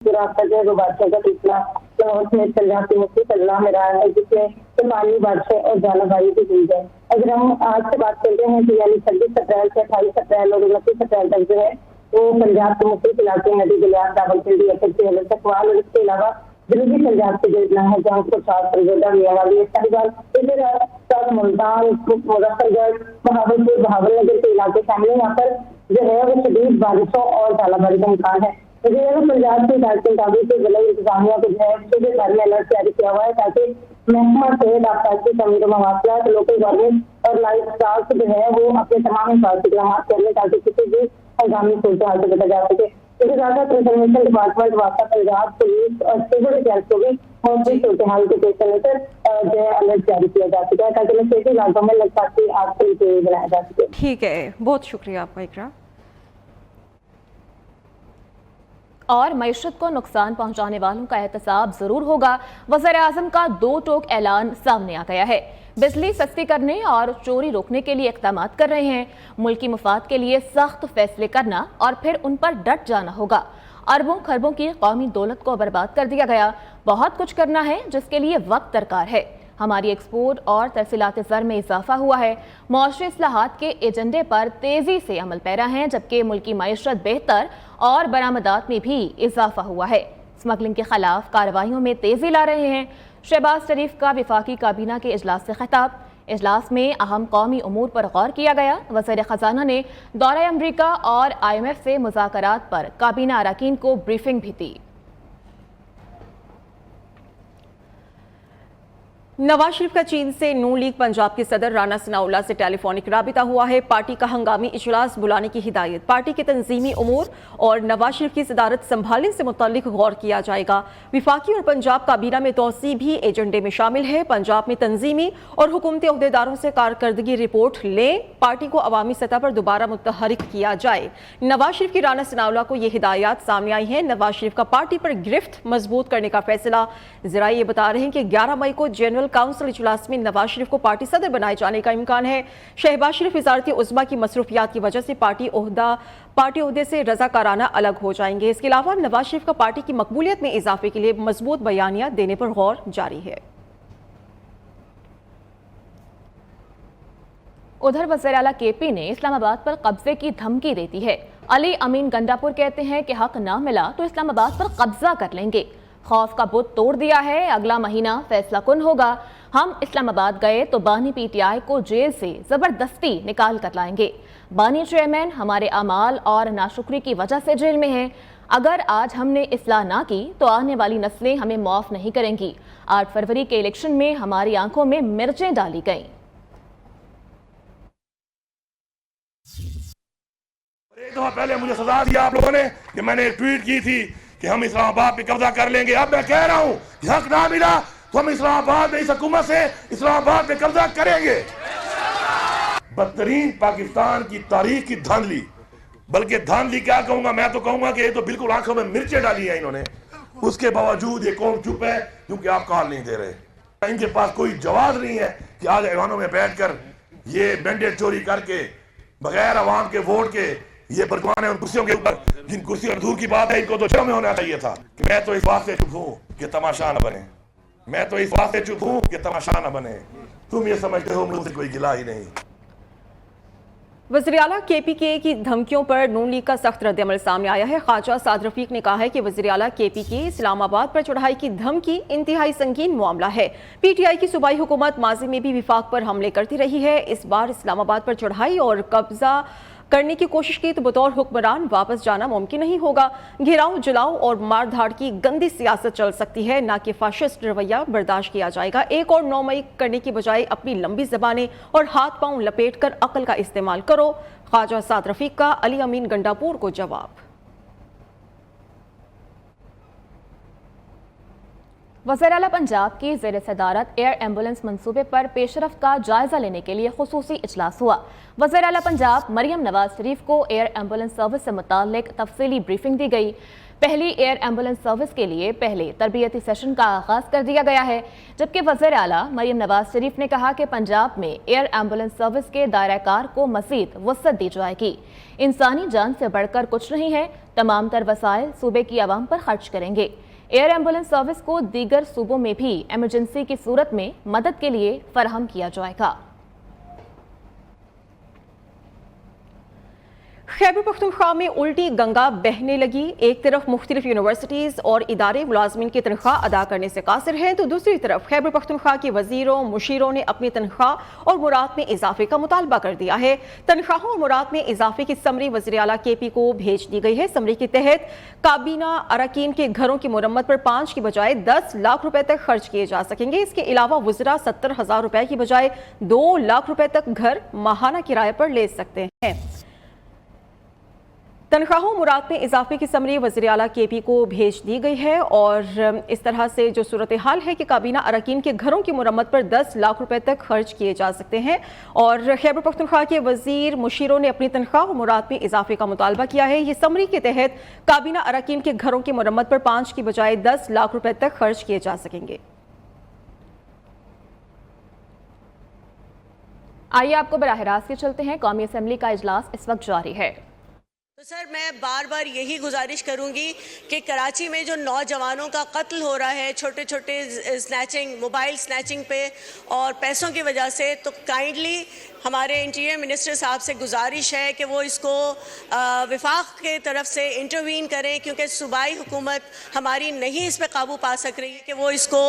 रास्ता जो है वो बादशाह का पिछला उसमें पंजाब की मुफ्ती सल्लाह में रहा है, जिसमें पानी बादशाह और जाला बारी की हुई है। अगर हम आज से बात करते हैं कि यानी 26 अप्रैल से 28 अप्रैल और 29 अप्रैल तक जो है वो पंजाब के मुख्तलिफ इलाके नदी दरिया रावलपिंडी अकबर तकवाल और इसके अलावा जनूबी पंजाब के जो इतना है जहाँ को सात सरगोदा मियावाली साहिवाल इधर मुल्तान मुजफ्फरगढ़ बहावलपुर बहावलनगर के इलाके शामिल है। यहाँ पर जो है वो शदीद बारिशों और झालाबारी का इम्कान है। पंजाब की मुताबिक जिला इंतजामिया को जो है सूबे भर में अलर्ट जारी किया हुआ है ताकि महकमा सेहत आफताबी कमी मवासलात लोकल गवर्नमेंट और लाइफ स्टाफ जो है वो अपने तमाम हिफाजती इकदाम कर लें ताकि किसी भी हंगामी सूरत हाल से बचा जा सके। इसके साथ साथ इंफॉर्मेशन डिपार्टमेंट वापस पंजाब पुलिस और सिविल डिफेंस को भी मौजूद सूरत हाल के पेश लेकर जो है अलर्ट जारी किया जा सके ताकि नशेती इलाकों में लगातार आग बनाया जा सके। ठीक है, बहुत शुक्रिया आपका इकरा। और मईशत को नुकसान पहुंचाने वालों का एहतसाब जरूर होगा। वज़ीर-ए-आज़म का 2 टोक ऐलान सामने आ गया है। बिजली सस्ती करने और चोरी रोकने के लिए इक़दाम कर रहे हैं। मुल्की मुफाद के लिए सख्त फैसले करना और फिर उन पर डट जाना होगा। अरबों खरबों की कौमी दौलत को बर्बाद कर दिया गया। बहुत कुछ करना है जिसके लिए वक्त दरकार है। हमारी एक्सपोर्ट और तरसीलात ज़र में इजाफा हुआ है। मौशरी इस्लाहात के एजेंडे पर तेजी से अमल पैरा हैं, जबकि मुल्की मईशत बेहतर और बरामदात में भी इजाफा हुआ है। स्मगलिंग के खिलाफ कार्रवाइयों में तेजी ला रहे हैं। शहबाज शरीफ का वफाकी काबीना के इजलास से खिताब। इजलास में अहम कौमी उमूर पर गौर किया गया। वज़ीर ख़जाना ने दौरे अमरीका और IMF से मुज़ाकरात पर काबीना अरकान को ब्रीफिंग भी दी। नवाज शरीफ का चीन से नून लीग पंजाब के सदर राना सनाउल्लाह से टेलीफोनिक राबिता हुआ है। पार्टी का हंगामी इजलास बुलाने की हिदायत। पार्टी के तंजीमी उमूर और नवाज शरीफ की सदारत संभालने से मुताल्लिक गौर किया जाएगा। विफाकी और पंजाब काबीना में तोसी भी एजेंडे में शामिल है। पंजाब में तंजीमी और हुकूमती अहदेदारों से कारकर्दगी रिपोर्ट लें। पार्टी को अवामी सतह पर दोबारा मुतहरिक किया जाए। नवाज शरीफ की राना सनाउल्लाह को ये हिदायत सामने आई है। नवाज शरीफ का पार्टी पर गिरफ्त मजबूत करने का फैसला। जराये ये बता रहे हैं कि 11 मई को जनरल काउंसिल इजलास में नवाज शरीफ को पार्टी सदर बनाए जाने का इम्कान है। शहबाज शरीफ वज़ारती उज़्मा की मसरूफियात की वजह से पार्टी ओहदे से रज़ाकाराना अलग हो जाएंगे। इसके अलावा नवाज शरीफ का पार्टी की मकबूलियत में इजाफे के लिए मजबूत बयानियां देने पर गौर जारी है। उधर वज़ीर आला KP ने इस्लामाबाद पर कब्जे की धमकी देती है। अली अमीन गंडापुर कहते हैं कि हक ना मिला तो इस्लामाबाद पर कब्जा कर लेंगे। खौफ का बुत तोड़ दिया है। अगला महीना फैसला कुन होगा। हम इस्लामाबाद गए तो बानी PTI को जेल से जबरदस्ती निकाल कर लाएंगे। बानी चेयरमैन हमारे अमाल और नाशुक्री की वजह से जेल में हैं। अगर आज हमने इस्लाह ना की तो आने वाली नस्लें हमें माफ नहीं करेंगी। 8 फरवरी के इलेक्शन में हमारी आंखों में मिर्चें डाली गईं। एक दफा पहले मुझे सजा दिया आप लोगों ने कि मैंने ट्वीट की थी कि हम इस्लामाबाद पे कब्जा कर लेंगे। अब मैं कह रहा हूं कि हक ना मिला तो हम इस्लामाबाद में इस हुकूमत से इस्लामाबाद पे कब्जा करेंगे। बदतरीन पाकिस्तान की तारीख की धांधली, बल्कि धांधली क्या कहूंगा, मैं तो कहूंगा कि ये तो बिल्कुल आंखों में मिर्चें डाली हैं इन्होंने। उसके बावजूद ये कौम चुप है क्योंकि आप कॉल नहीं दे रहे। इनके पास कोई जवाब नहीं है कि आज ऐवानों में बैठकर ये मैंडेट चोरी करके बगैर अवाम के वोट के ये बरकमान है उन कुर्सियों के ऊपर, जिन कुर्सियों दूर की बात है, इनको तो जेल में होना चाहिए था। कि मैं तो इस बात से चुप हूं कि तमाशा न बने। मैं तो इस बात से चुप हूं कि तमाशा न बने। तुम ये समझते हो मुझसे कोई गिला ही नहीं। वज़ीर आला KP की धमकियों पर नून लीग का सख्त रद्द-ए-अमल सामने आया है। ख्वाजा साद रफीक ने कहा है कि वज़ीर आला KP की इस्लामाबाद पर चढ़ाई की धमकी इंतहाई संगीन मामला है। PTI की सूबाई हुकूमत माजी में भी विफाक पर हमले करती रही है। इस बार इस्लामाबाद पर चढ़ाई और कब्जा करने की कोशिश की तो बतौर हुक्मरान वापस जाना मुमकिन नहीं होगा। घेराव, जलाओ और मार-धाड़ की गंदी सियासत चल सकती है, ना कि फाशिस्ट रवैया बर्दाश्त किया जाएगा। 1 और 9 मई करने की बजाय अपनी लंबी जबानें और हाथ पांव लपेट कर अक्ल का इस्तेमाल करो। ख्वाजा साद रफीक का अली अमीन गंडापुर को जवाब। वज़ीर आला पंजाब की ज़ेर सदारत एयर एम्बुलेंस मंसूबे पर पेशरफ का जायजा लेने के लिए खुसूसी इजलास हुआ। वज़ीर आला पंजाब मरियम नवाज शरीफ को एयर एम्बुलेंस सर्विस से मुताल्लिक तफसीली ब्रीफिंग दी गई। पहली एयर एम्बुलेंस सर्विस के लिए पहले तरबियती सेशन का आगाज कर दिया गया है, जबकि वज़ीर आला मरियम नवाज शरीफ ने कहा कि पंजाब में एयर एम्बुलेंस सर्विस के दायरा कार को मज़ीद वसअत दी जाएगी। इंसानी जान से बढ़कर कुछ नहीं है, तमाम तर वसाइल सूबे की आवाम पर खर्च करेंगे। एयर एम्बुलेंस सर्विस को दीगर सूबों में भी एमरजेंसी की सूरत में मदद के लिए फराहम किया जाएगा। खैबर पख्तूनख्वा में उल्टी गंगा बहने लगी। एक तरफ मुख्तलिफ यूनिवर्सिटीज़ और इदारे मुलाजमीन की तनख्वाह अदा करने से कासिर हैं, तो दूसरी तरफ खैबर पख्तूनख्वा के वजीरों मुशीरों ने अपनी तनख्वाह और मुराद में इजाफे का मुतालबा कर दिया है। तनख्वाहों और मुराद में इजाफे की समरी वज़ीर आला KP को भेज दी गई है। समरी के तहत काबीना अरकान के घरों की मुरम्मत पर 5 की बजाय 10 लाख रुपए तक खर्च किए जा सकेंगे। इसके अलावा वज़रा 70,000 रुपए की बजाय 2 लाख रुपए तक घर माहाना किराए पर ले सकते हैं। तनख्वाहों मुराद में इजाफे की समरी वज़ीर आला KP को भेज दी गई है और इस तरह से जो सूरत हाल है कि काबीना अरकान के घरों की मुरम्मत पर 10 लाख रुपए तक खर्च किए जा सकते हैं और खैबर पख्तूनख्वा के वजीर मुशीरों ने अपनी तनख्वाह और मुराद में इजाफे का मुतालबा किया है। ये समरी के तहत काबीना अरकान के घरों की मुरम्मत पर 5 की बजाय 10 लाख रुपए तक खर्च किए जा सकेंगे। आइए आपको बराह रास्त चलते हैं। कौमी असम्बली का इजलास इस वक्त जारी है। तो सर मैं बार बार यही गुजारिश करूंगी कि कराची में जो नौजवानों का कत्ल हो रहा है छोटे छोटे स्नैचिंग मोबाइल स्नैचिंग पे और पैसों की वजह से, तो काइंडली हमारे इंटीरियर मिनिस्टर साहब से गुजारिश है कि वो इसको विफाक के तरफ से इंटरवीन करें, क्योंकि सूबाई हुकूमत हमारी नहीं इस पर काबू पा सक रही है कि वो इसको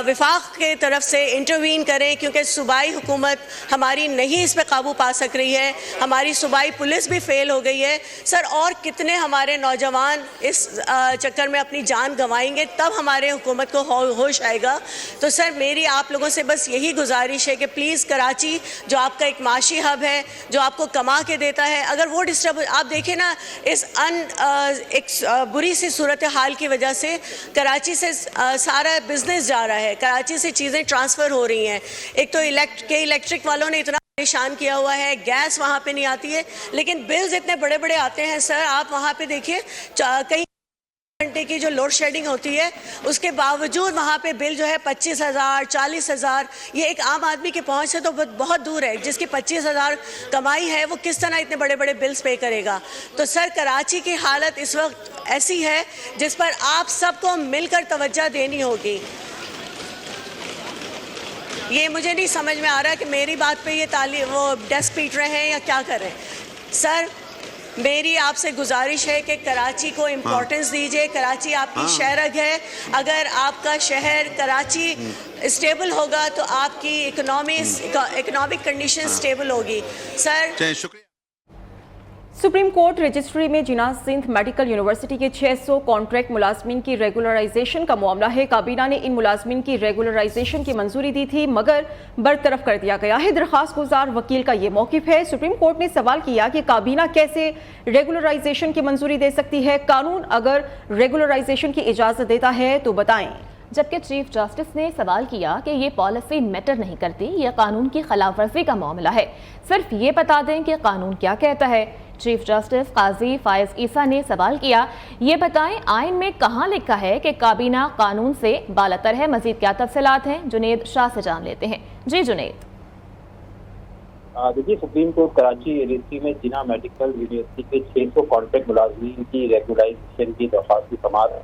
विफाक के तरफ से इंटरवीन करें, क्योंकि सूबाई हुकूमत हमारी नहीं इस पर काबू पा सक रही है। हमारी सूबाई पुलिस भी फेल हो गई है। सर और कितने हमारे नौजवान इस चक्कर में अपनी जान गंवाएंगे, तब हमारे हुकूमत को होश आएगा। तो सर मेरी आप लोगों से बस यही गुजारिश है कि प्लीज़ कराची जो आपका एक माशी हब है, जो आपको कमा के देता है, अगर वो डिस्टर्ब, आप देखें ना इस एक बुरी सी सूरत हाल की वजह से कराची से सारा बिजनेस जा रहा है, कराची से चीज़ें ट्रांसफ़र हो रही हैं। एक तो इलेक्ट्रिक वालों ने इतना परेशान किया हुआ है, गैस वहाँ पे नहीं आती है, लेकिन बिल्स इतने बड़े बड़े आते हैं। सर आप वहाँ पे देखिए कई घंटे की जो लोड शेडिंग होती है, उसके बावजूद वहाँ पे बिल जो है 25,000 40,000, ये एक आम आदमी की पहुँच से तो बहुत दूर है। जिसकी 25,000 कमाई है वो किस तरह इतने बड़े बड़े बिल्स पे करेगा। तो सर कराची की हालत इस वक्त ऐसी है जिस पर आप सबको मिलकर तवज्जो देनी होगी। ये मुझे नहीं समझ में आ रहा कि मेरी बात पे ये वो डेस्क पीट रहे हैं या क्या कर रहे हैं। सर मेरी आपसे गुजारिश है कि कराची को इम्पोर्टेंस दीजिए। कराची आपकी शहरग है। अगर आपका शहर कराची स्टेबल होगा तो आपकी इकोनॉमिक कंडीशन स्टेबल होगी। सर शुक्रिया। सुप्रीम कोर्ट रजिस्ट्री में जिना सिंध मेडिकल यूनिवर्सिटी के 600 कॉन्ट्रैक्ट मुलाजमीन की रेगुलराइजेशन का मामला है। काबीना ने इन मुलाजमीन की रेगुलराइजेशन की मंजूरी दी थी, मगर बरतरफ कर दिया गया है। दरखास्त गुजार वकील का ये मौकिफ है। सुप्रीम कोर्ट ने सवाल किया कि काबीना कैसे रेगुलराइजेशन की मंजूरी दे सकती है, कानून अगर रेगुलराइजेशन की इजाज़त देता है तो बताएं। जबकि चीफ जस्टिस ने सवाल किया कि ये पॉलिसी मैटर नहीं करती, यह कानून की खिलाफ वर्जी का मामला है, सिर्फ ये बता दें कि कानून क्या कहता है। चीफ जस्टिस काजी फायज ईसा ने सवाल किया, ये बताएं आइन में कहाँ लिखा है कि काबीना कानून से बालातर है। मजीद क्या तफसीलात हैं, जुनेद शाह से जान लेते हैं। जी जुनेद। देखिए सुप्रीम कोर्ट कराची रजिस्ट्री में जिना मेडिकल यूनिवर्सिटी के 600 कॉन्ट्रैक्ट मुलाजमीन की रेगुलाइजेशन की दरख्वास्त की समाअत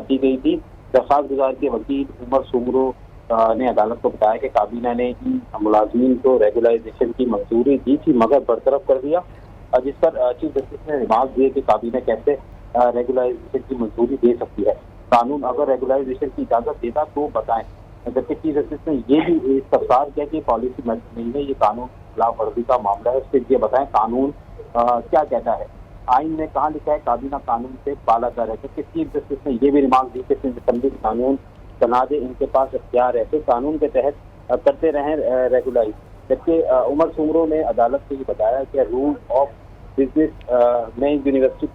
की गई थी। दरख्वास्त गुजार के वकील उमर सुमरो ने अदालत को बताया कि काबीना ने इन मुलाजमीन को रेगुलाइजेशन की मंजूरी दी थी मगर बरतरफ कर दिया, जिस पर चीफ जस्टिस ने रिमार्क दिए कि काबीना कैसे रेगुलाइजेशन की मंजूरी दे सकती है, कानून अगर रेगुलाइजेशन की इजाज़त देता तो बताएं। जबकि चीफ जस्टिस ने ये भी इस्तफसार किया कि पॉलिसी मैटर नहीं है, ये कानून खिलाफ वर्जी का मामला है, उससे ये बताएं कानून क्या कहता है, आइन में कहाँ लिखा है काबीना कानून से बालातर है। जबकि चीफ जस्टिस ने ये भी रिमार्क दी कि सिंध असेंबली कानून बना दे, इनके पास इख्तियार है, तो कानून के तहत करते रहें रेगुलाइज। जबकि उमर सुमरो ने अदालत को ये बताया कि रूल ऑफ बिजनेस में यूनिवर्सिटी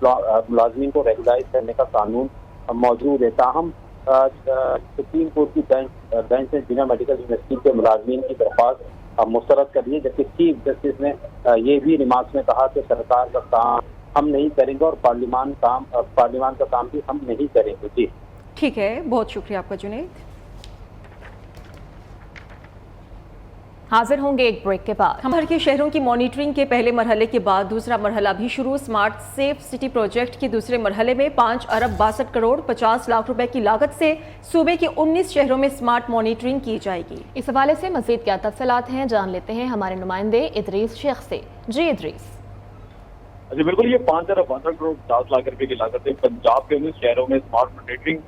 मुलाजमीन को रेगुलाइज करने का कानून मौजूद है, ताहम سپریم کورٹ کی بینچ نے جناح میڈیکل یونیورسٹی کے ملازمین کی درخواست مسترد کر دی ہے، جبکہ چیف جسٹس نے یہ بھی ریمارکس میں کہا کہ سرکار کا کام ہم نہیں کریں گے اور پارلیمان کا کام بھی ہم نہیں کریں گے. جی ٹھیک ہے، بہت شکریہ آپ کا جنید. حاضر ہوں گے ایک بریک کے بعد. ہم بھر کے شہروں کی مانیٹرنگ کے پہلے مرحلے کے بعد دوسرا مرحلہ بھی شروع. اسمارٹ سیف سٹی پروجیکٹ کے دوسرے مرحلے میں 5 ارب 62 کروڑ 50 لاکھ روپے کی لاگت سے صوبے کے 19 شہروں میں اسمارٹ مانیٹرنگ کی جائے گی. اس حوالے سے مزید کیا تفصیلات ہیں جان لیتے ہیں ہمارے نمائندے ادریس شیخ سے. جی ادریس. جی بالکل، یہ 5 ارب 62 کروڑ 50 لاکھ روپے کی لاگت سے پنجاب کے 19 شہروں میں اسمارٹ مانیٹرنگ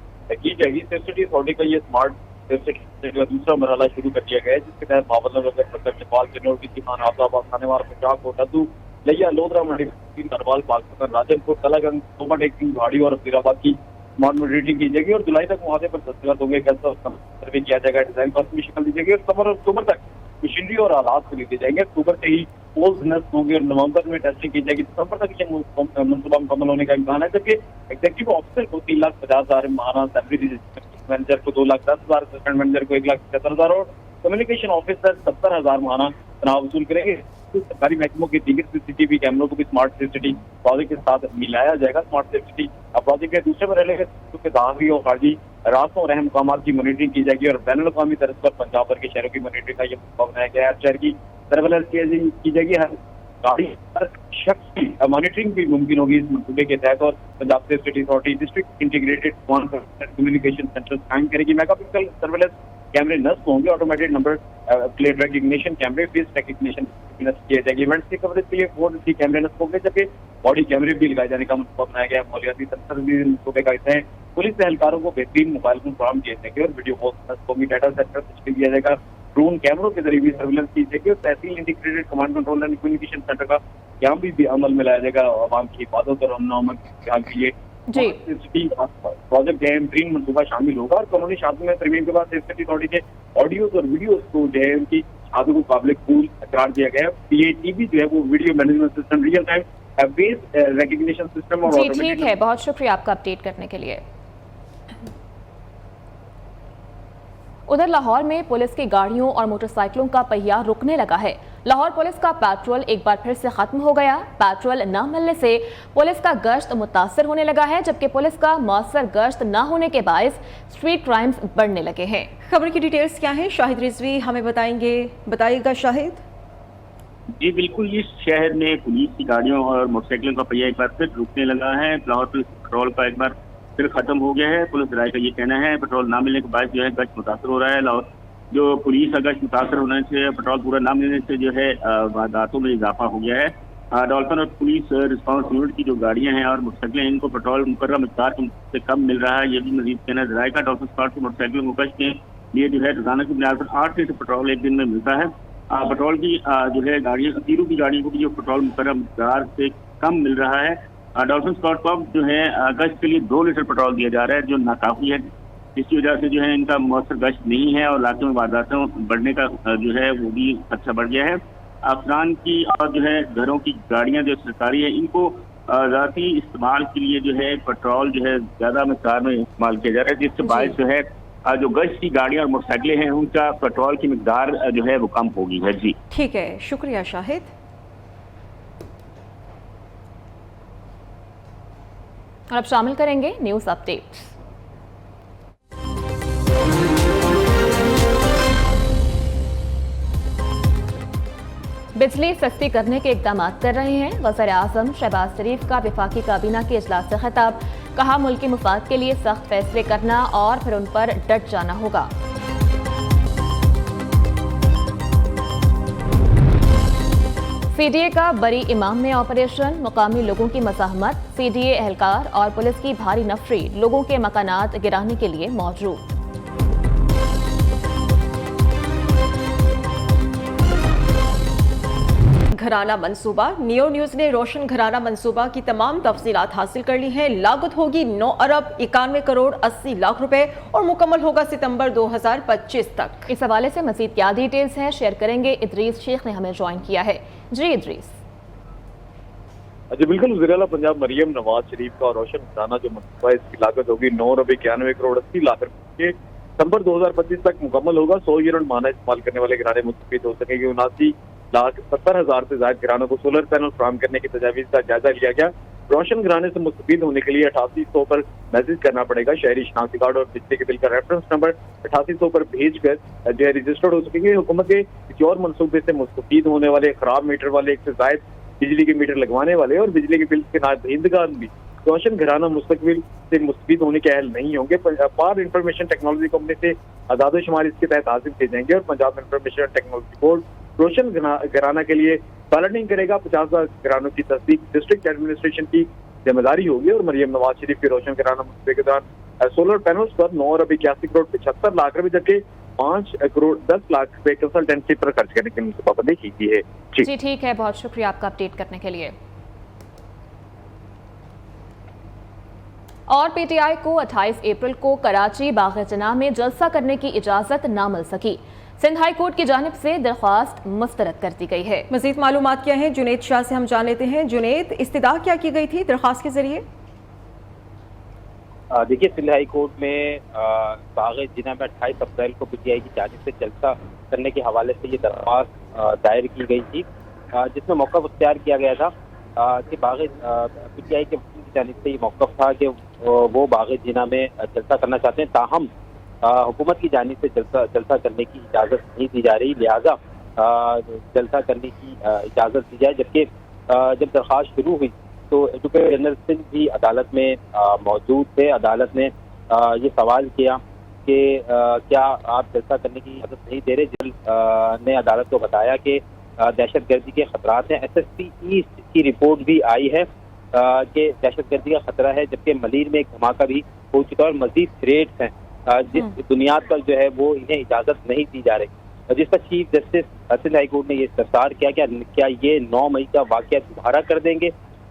کی جائے گی. سیف سٹی اتھارٹی کا یہ اسمارٹ سیف سٹی کا دوسرا مرحلہ شروع کر دیا گیا ہے، جس کے تحت بابر نگر چپال کنور کی خان آباد خانے وار پنجاب کو ندو لیا لودرا منڈی نروال پاکستان راجن پور تلا گنج سوما ٹیکنگ گاڑی اور وزیر آباد کی اسمارٹ مانیٹرنگ کی جائے گی اور جولائی تک معاہدے پر دستخط ہوں گے. سروے کیا جائے گا، ڈیزائن پر بھی شکل دی جائے گی اور ستمبر اور اکتوبر تک مشینری اور آلات کو لیے جائیں گے. اکتوبر سے ہی پولز نصب ہوں گے اور نومبر میں ٹیسٹنگ کی جائے گی. دسمبر تک یہ منصوبہ مکمل ہونے کا امکان ہے، جبکہ ایگزیکٹو آفیسر کو 3,50,000 ماہانہ سیلری، مینیجر کو 2,10,000، اسسٹنٹ مینیجر کو 1,75,000 اور کمیونیکیشن آفیسر 70,000 ماہانہ تنخواہ وصول کریں گے. سرکاری محکموں کے دیگر CCTV کیمروں کو بھی اسمارٹ سیف سٹی پروجیکٹ کے ساتھ ملایا جائے گا. اسمارٹ سیف سٹی پروجیکٹ کے دوسرے مرحلے کے داخلی اور خارجی راستوں اور اہم مقامات کی مانیٹرنگ کی جائے گی اور بین الاقوامی طرز پر پنجاب بھر کے شہروں کی مانیٹرنگ کا یہ منصوبہ بنایا گیا ہے. ہر شہر کی سرویلنس کی جائے گی، ہر گاڑی ہر شخص کی مانیٹرنگ بھی ممکن ہوگی اس منصوبے کے تحت. اور Punjab safe city authority district integrated communication centre قائم کرے گی. میگا پکسل سرویلنس کیمرے نصب ہوں گے، آٹومیٹڈ نمبر پلیٹ ریکگنیشن کیمرے، فیس ریکگنیشن نصب کیے جائے گی. ایونٹس کی کوریج کے لیے 4 کیمرے نصب ہوں گے، جبکہ باڈی کیمرے بھی لگائے جانے کا منصوبہ بنایا گیا ہے. مالیاتی سینسر بھی منصوبے کا حصہ ہے. پولیس اہلکاروں کو بہترین موبائل فون فراہم کیے جائیں گے اور ویڈیو پوسٹ نصب ہوگی. ڈیٹا سینٹر تشکیل دیا جائے گا، ڈرون کیمروں کے ذریعے بھی سرویلنس کی جائے گی اور تحصیل integrated command control and communication centre کا قیام بھی عمل میں لایا جائے گا عوام کی حفاظت اور امن و امان کے حال کے لیے. جی پروجیکٹ اہم ترین منصوبہ شامل ہوگا اور قانونی شاخوں میں ترمیم کے بعد سیف سٹی اتھارٹی کے آڈیوز اور ویڈیوز کو جو ہے ان کی شہادت کو قابل قبول قرار دیا گیا ہے. PATV جو ہے وہ video management system, real time face recognition system اور جی ٹھیک ہے، بہت شکریہ آپ کا اپڈیٹ کرنے کے لیے. ادھر لاہور میں پولیس کی گاڑیوں اور موٹر سائیکلوں کا پہیہ رکنے لگا ہے. لاہور پولیس کا پیٹرول ایک بار پھر سے ختم ہو گیا. پیٹرول نہ ملنے سے پولیس کا گشت متاثر ہونے لگا ہے، جبکہ پولیس کا مؤثر گشت نہ ہونے کے باعث اسٹریٹ کرائمز بڑھنے لگے ہیں. خبر کی ڈیٹیلز کیا ہیں شاہد رضوی ہمیں بتائیے گا. شاہد جی بالکل، اس شہر میں پولیس کی گاڑیوں اور موٹر سائیکلوں کا پہیہ ایک بار پھر رکنے لگا ہے. لاہور پولیس پیٹرول کا ایک بار پھر ختم ہو گیا ہے. پولیس ذرائع کا یہ کہنا ہے پیٹرول نہ ملنے کے بعد جو ہے گشت متاثر ہو رہا ہے. لاہور جو پولیس کا گشت متاثر ہونے سے پیٹرول پورا نہ ملنے سے جو ہے وارداتوں میں اضافہ ہو گیا ہے. ڈولفن اور پولیس رسپانس یونٹ کی جو گاڑیاں ہیں اور موٹر سائیکلیں ان کو پیٹرول مقررہ مقدار سے کم مل رہا ہے، یہ بھی مزید کہنا ہے ذرائع کا. ڈولفن اسکواڈ کی موٹر سائیکلوں کو گشت کے لیے جو ہے روزانہ کی بنیاد پر 8 لیٹر پیٹرول ایک دن میں ملتا ہے. پیٹرول کی جو ہے گاڑیاں تیروں کی گاڑیوں کو بھی جو پیٹرول مقررہ مقدار سے کم مل رہا ہے. ڈولفن اسکواڈ کو جو ہے گشت کے لیے 2 لیٹر پیٹرول دیا جا رہا ہے، جو ناکافی ہے، جس کی وجہ سے جو ہے ان کا مؤثر گشت نہیں ہے اور علاقے میں وارداتوں بڑھنے کا جو ہے وہ بھی خدشہ بڑھ گیا ہے. افسران کی اور جو ہے گھروں کی گاڑیاں جو سرکاری ہیں ان کو ذاتی استعمال کے لیے جو ہے پیٹرول جو ہے زیادہ مقدار میں استعمال کیا جا رہا ہے، جس سے باعث جو ہے جو گشت کی گاڑیاں اور موٹر سائیکلیں ہیں ان کا پیٹرول کی مقدار جو ہے وہ کم ہوگی ہے. جی ٹھیک ہے، شکریہ شاہد. اور اب شامل کریں گے نیوز اپڈیٹس. بجلی سستی کرنے کے اقدامات کر رہے ہیں. وزیر اعظم شہباز شریف کا وفاقی کابینہ کے اجلاس سے خطاب. کہا ملکی مفاد کے لیے سخت فیصلے کرنا اور پھر ان پر ڈٹ جانا ہوگا. CDA کا بری امام میں آپریشن. مقامی لوگوں کی مزاحمت. CDA اہلکار اور پولیس کی بھاری نفری لوگوں کے مکانات گرانے کے لیے موجود. گھرانہ منصوبہ. نیو نیوز نے روشن گھرانہ منصوبہ کی تمام تفصیلات حاصل کر لی ہیں. لاگت ہوگی 9 ارب 91 کروڑ 80 لاکھ روپے اور مکمل ہوگا ستمبر 2025 تک. اس حوالے سے مزید کیا ڈیٹیلز ہیں شیئر کریں گے. ادریس شیخ نے ہمیں جوائن کیا ہے. جی ادریس. जी बिल्कुल, वज़ीर-ए-आला पंजाब मरियम नवाज शरीफ का रोशन घराना जो मनसूबा है, इसकी लागत होगी 991 करोड़ 80 लाख रुपए के। सितंबर 2025 तक मुकम्मल होगा। 100 यूनिट माना इस्तेमाल करने वाले घराने मुस्तफीद हो सकेंगे। 79,70,000 से ज्यादा घरानों को सोलर पैनल फराहम करने की तजावीज़ का जायजा लिया गया। रोशन घराने से मुस्तफीद होने के लिए 8800 पर मैसेज करना पड़ेगा। शहरी शनाख्ती कार्ड और बिजली के बिल का रेफरेंस नंबर 8800 पर भेज कर जो है रजिस्टर्ड हो सकेंगे। हुकूमत के किसी और मनसूबे से मुस्तफीद होने वाले, खराब मीटर वाले, एक से ज्यादा बिजली के मीटर लगवाने वाले और बिजली के बिल के नादहिंदगान भी रोशन घराना मुस्तकबिल से मुस्तफीद होने के अहल नहीं होंगे। पार इंफॉर्मेशन टेक्नोलॉजी कंपनी से आदाद शुमार इसके तहत हासिल किए जाएंगे और पंजाब इंफॉर्मेशन टेक्नोलॉजी बोर्ड रोशन घराना के लिए बैलेटिंग करेगा। 50,000 घरानों की तस्दीक डिस्ट्रिक्ट एडमिनिस्ट्रेशन की जिम्मेदारी होगी और मरियम नवाज शरीफ के रोशन घराना मुस्तफे के दौरान सोलर पैनल्स पर 981 करोड़ 75 लाख रुपए जबकि 5 करोड़ 10 लाख रुपए कंसल्टेंसी पर खर्च करने की पाबंदी की गई है। जी ठीक है, बहुत शुक्रिया आपका अपडेट करने के लिए। और पीटीआई को 28 अप्रैल को कराची बाग-ए-जनाह में जलसा करने की इजाजत ना मिल सकी। सिंध हाई कोर्ट की जानिब से दरख्वास्त मुस्तरद कर दी गई है। मजीद मालूमात क्या है, जुनेद शाह से हम जान लेते हैं। जुनेद, इस्तदा क्या की गई थी दरख्वास्त के जरिए? देखिए, सिंध हाई कोर्ट में बाग-ए-जनाह में 28 अप्रैल को पीटीआई की जानिब से जलसा करने के हवाले से ये दरख्वास्त दायर की गई थी, जिसमें मौक़िफ़ इख्तियार किया गया था कि पीटीआई के वकील की जानिब से ये मौक़िफ़ था कि वो बाग-ए-जनाह में जलसा करना चाहते हैं, ताहम हुकूमत की जानिब से जलसा करने की इजाज़त नहीं दी जा रही, लिहाजा जलसा करने की इजाज़त दी जाए। जबकि जब दरख्वास्त शुरू हुई तो एडवोकेट जनरल सिंध भी अदालत में मौजूद थे। अदालत ने ये सवाल किया कि क्या आप जलसा करने की इजाज़त नहीं दे रहे। जनरल ने अदालत को बताया कि दहशत गर्दी के खतरात हैं। SSP ईस्ट की रिपोर्ट भी आई है कि दहशत गर्दी का खतरा है, जबकि मलीर में एक धमाका भी हो चुका है और मजीद थ्रेट्स हैं जिस बुनियाद पर जो है वो इन्हें इजाज़त नहीं दी जा रही, जिस पर chief justice Sindh high court ने ये इस्तफसार किया क्या ये 9 मई का वाक़या दोबारा कर देंगे।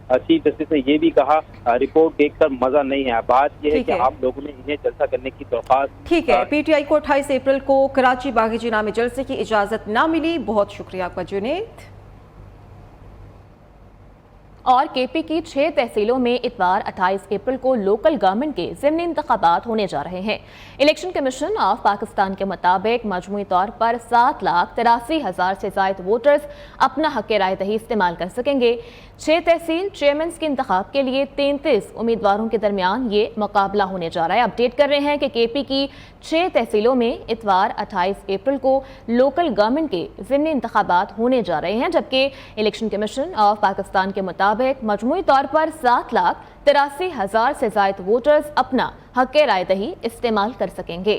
चीफ जस्टिस ने ये भी कहा रिपोर्ट देखकर मजा नहीं है। बात यह है कि आप लोगों ने इन्हें जलसा करने की दरख्वास्त। ठीक है, पीटीआई को 28 अप्रैल को कराची बाग-ए-जनाह में जलसे की इजाजत ना मिली। बहुत शुक्रिया आपका जुनेद। और केपी की 6 तहसीलों में इतवार 28 अप्रैल को लोकल गवर्नमेंट के ज़िमनी इंतखाबात होने जा रहे हैं। इलेक्शन कमीशन ऑफ पाकिस्तान के मुताबिक मजमूई तौर पर 7,83,000 से ज़ायद वोटर्स अपना हक़ राय दही इस्तेमाल कर सकेंगे। 6 तहसील चेयरमैन के इंतखाब के लिए 33 उम्मीदवारों के दरमियान ये मुकाबला होने जा रहा है। अपडेट कर रहे हैं कि केपी की 6 तहसीलों में इतवार 28 अप्रैल को लोकल गवर्नमेंट के ज़िमनी इंतखाबात होने जा रहे हैं, जबकि इलेक्शन कमीशन ऑफ पाकिस्तान के मुताबिक मजमूई तौर पर 7,83,000 से ज़ायद वोटर्स अपना हक़ राय दही इस्तेमाल कर सकेंगे।